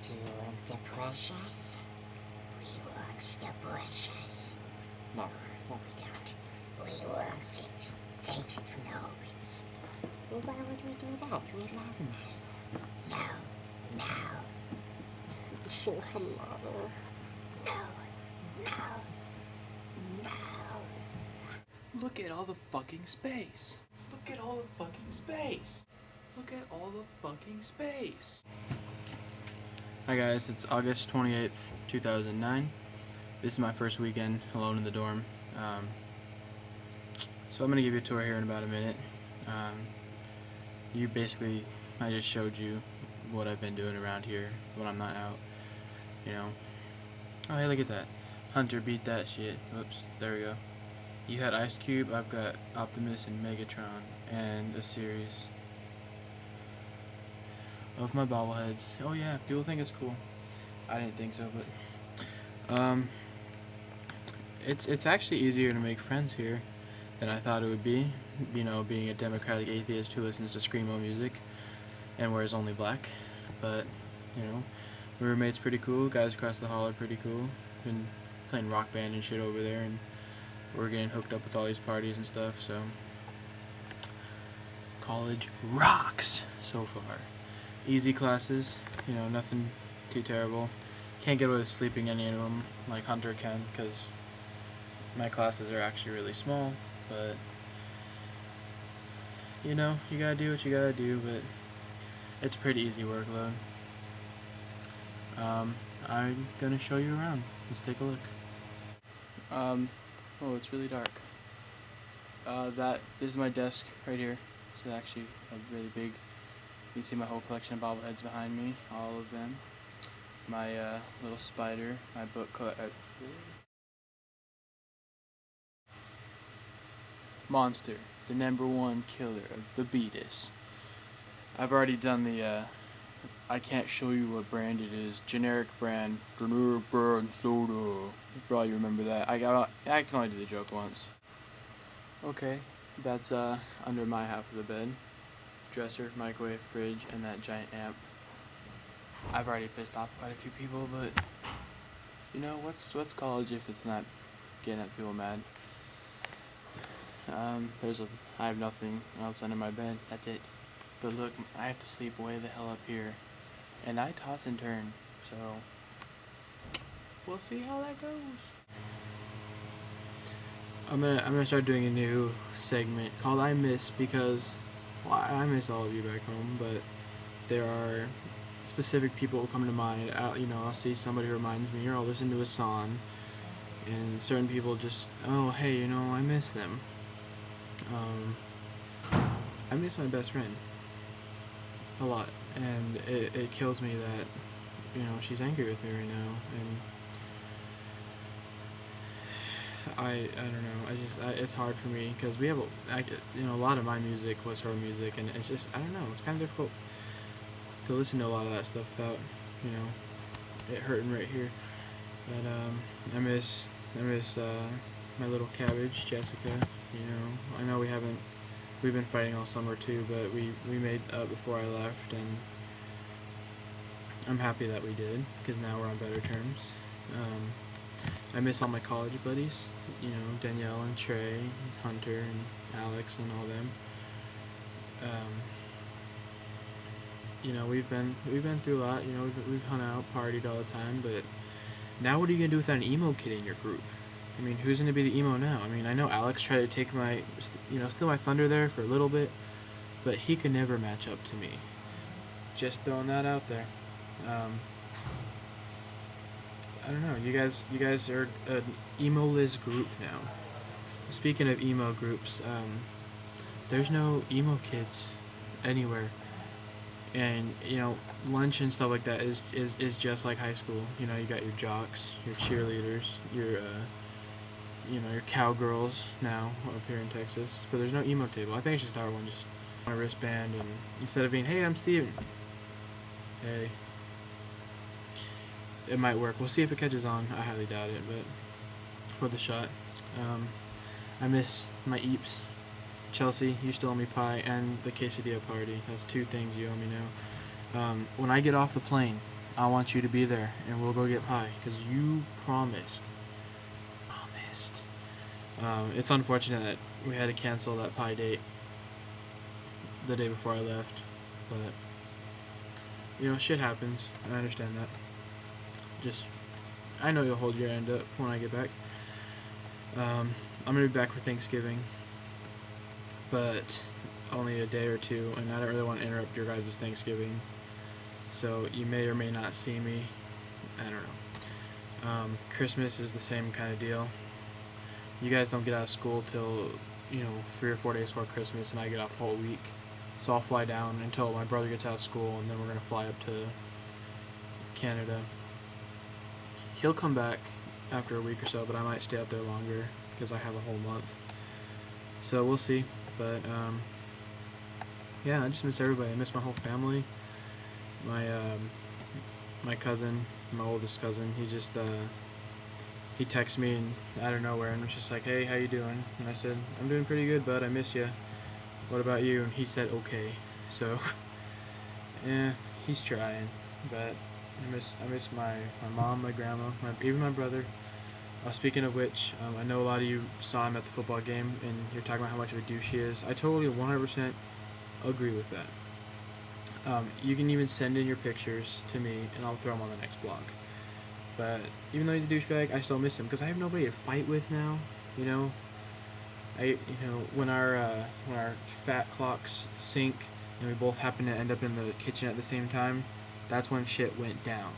Do you want the precious? We want the precious. No, no we don't. We want it. Takes it from the Hobbits. Well, why would we do that? We love Master. No, no. Oh, hello. No, no, no. Look at all the fucking space. Look at all the fucking space. Look at all the fucking space. Hi guys, it's August 28th, 2009. This is my first weekend alone in the dorm. So I'm going to give you a tour here in about a minute. I just showed you what I've been doing around here when I'm not out. You know. Oh, hey, look at that. Hunter beat that shit. Whoops, there we go. You had Ice Cube, I've got Optimus and Megatron, and a series of my bobbleheads. Oh yeah, people think it's cool. I didn't think so, but it's actually easier to make friends here than I thought it would be. You know, being a democratic atheist who listens to screamo music and wears only black. But you know, my roommate's pretty cool. Guys across the hall are pretty cool. Been playing Rock Band and shit over there, and we're getting hooked up with all these parties and stuff. So college rocks so far. Easy classes, you know, nothing too terrible. Can't get away with sleeping any of them like Hunter can, because my classes are actually really small, but you know, you gotta do what you gotta do, but it's a pretty easy workload. I'm gonna show you around. Let's take a look. Oh, it's really dark. This is my desk right here. It's actually really big. You can see my whole collection of bobbleheads behind me, all of them. My little spider, my book Monster, the #1 killer of the Beatus. I've already done the I can't show you what brand it is. Generic brand soda. For all you remember that. I can only do the joke once. Okay, that's under my half of the bed. Dresser, microwave, fridge, and that giant amp. I've already pissed off quite a few people, but you know, what's college if it's not getting at people mad? I have nothing else under my bed. That's it. But look, I have to sleep way the hell up here, and I toss and turn, so we'll see how that goes. I'm gonna start doing a new segment called I Miss, because I miss all of you back home, but there are specific people who come to mind. I'll see somebody who reminds me, or I'll listen to a song, and certain people just, oh, hey, I miss them. I miss my best friend a lot, and it kills me that, she's angry with me right now, and I don't know. It's hard for me because we have a lot of my music was her music, and it's just, I don't know. It's kind of difficult to listen to a lot of that stuff without it hurting right here. But I miss my little cabbage, Jessica. I know we've been fighting all summer too, but we made up before I left, and I'm happy that we did because now we're on better terms. I miss all my college buddies, Danielle and Trey, and Hunter and Alex and all them. We've been through a lot. We've hung out, partied all the time. But now, what are you gonna do without an emo kid in your group? I mean, who's gonna be the emo now? I mean, I know Alex tried to take steal my thunder there for a little bit, but he could never match up to me. Just throwing that out there. I don't know. You guys are an emo Liz group now. Speaking of emo groups, there's no emo kids anywhere, and lunch and stuff like that is just like high school. You got your jocks, your cheerleaders, your cowgirls now up here in Texas, but there's no emo table. I think I should start one, just on a wristband, and instead of being, hey, I'm Steven, hey. It might work. We'll see if it catches on. I highly doubt it, but worth a shot. I miss my eeps. Chelsea, you still owe me pie, and the quesadilla party. That's 2 things you owe me now. When I get off the plane I want you to be there, and we'll go get pie because you promised. It's unfortunate that we had to cancel that pie date the day before I left, but you know, shit happens. I understand that. Just, I know you'll hold your end up when I get back. I'm gonna be back for Thanksgiving, but only a day or two, and I don't really want to interrupt your guys' Thanksgiving. So you may or may not see me. I don't know. Christmas is the same kind of deal. You guys don't get out of school till, 3 or 4 days before Christmas, and I get off the whole week. So I'll fly down until my brother gets out of school, and then we're gonna fly up to Canada. He'll come back after a week or so, but I might stay out there longer because I have a whole month. So we'll see. But yeah, I just miss everybody. I miss my whole family. My cousin, my oldest cousin, he texted me and out of nowhere and was just like, "Hey, how you doing?" And I said, "I'm doing pretty good, bud. I miss you. What about you?" And he said, "Okay." So yeah, he's trying, but I miss my mom, my grandma, even my brother. Speaking of which, I know a lot of you saw him at the football game, and you're talking about how much of a douche he is. I totally 100% agree with that. You can even send in your pictures to me, and I'll throw them on the next blog. But even though he's a douchebag, I still miss him because I have nobody to fight with now. When our fat clocks sync and we both happen to end up in the kitchen at the same time, that's when shit went down.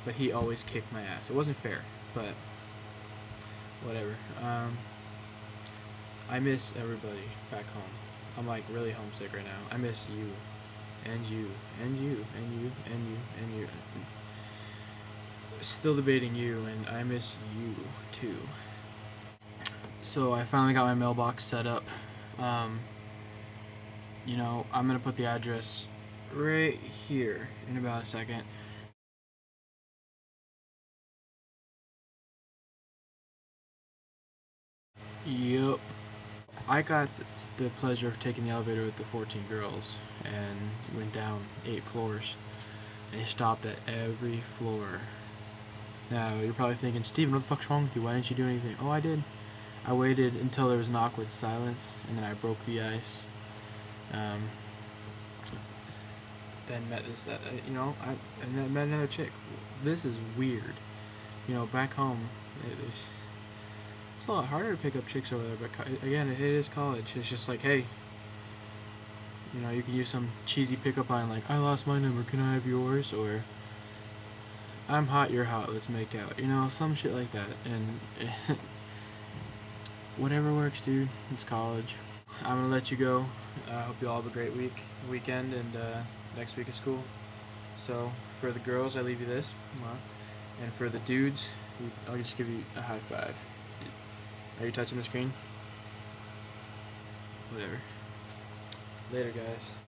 But he always kicked my ass. It wasn't fair, but whatever. I miss everybody back home. I'm like really homesick right now. I miss you, and you, and you, and you, and you, and you. Still debating you, and I miss you too. So I finally got my mailbox set up. I'm gonna put the address right here in about a second. Yup. I got the pleasure of taking the elevator with the 14 girls and went down 8 floors. And he stopped at every floor. Now, you're probably thinking, "Steven, what the fuck's wrong with you? Why didn't you do anything?" Oh, I did. I waited until there was an awkward silence, and then I broke the ice. Then met I met another chick. This is weird. Back home, it's a lot harder to pick up chicks over there, but again, it is college. It's just like, hey, you can use some cheesy pickup line like, "I lost my number, can I have yours?" Or, "I'm hot, you're hot, let's make out." Some shit like that. And whatever works, dude. It's college. I'm gonna let you go. I hope you all have a great weekend, and next week is school. So for the girls, I leave you this, and for the dudes, I'll just give you a high five. Are you touching the screen? Whatever. Later, guys.